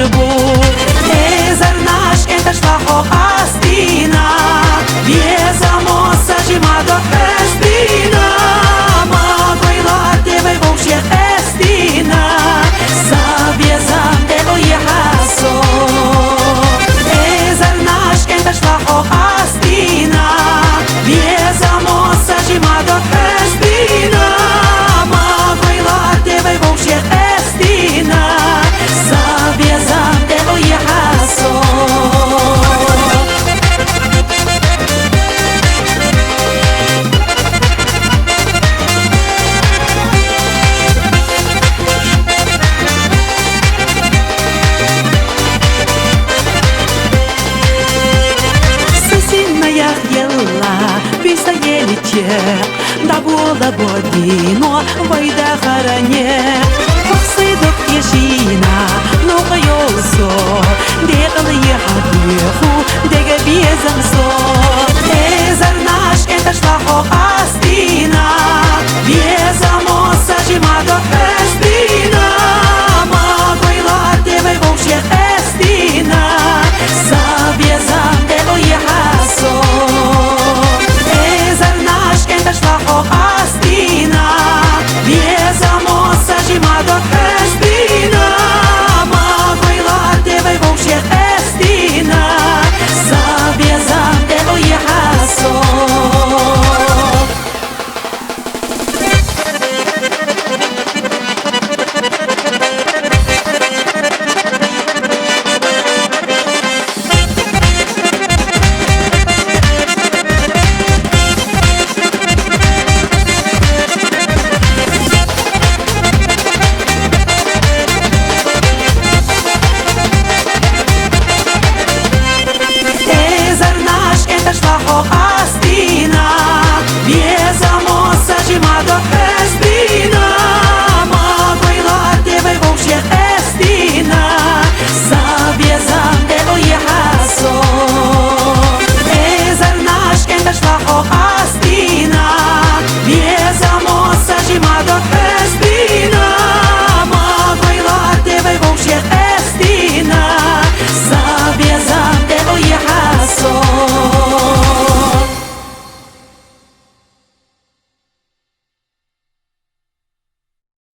бу. Эзарнаш это шлахо къастийна, везамо сажимадо къастийна. Магойла девай вообще къастийна, завезам дело ехасо. Эзарнаш это шлахо къастийна, везамо сажимадо къастийна. Магойла девай вообще къастийна, завезам дело ехасо. Да было бодино, вайда харане, посыдок ешина, но кайосо, декал ехатеху, дега безамсо. Эзарнаш это шлахо къастийна, безамо сажимадо къастийна. Магойла девай вообще къастийна, завезам дело ехасо. Это шлахо къастийна, безамо сажимадо къастийна. Магойла девай вообще къастийна, завезам дело ехасо. Шлахо къастийна, безамо сажимадо къастийна. Магойла девай вообще къастийна, завезам дело ехасо. Эзарнаш это шлахо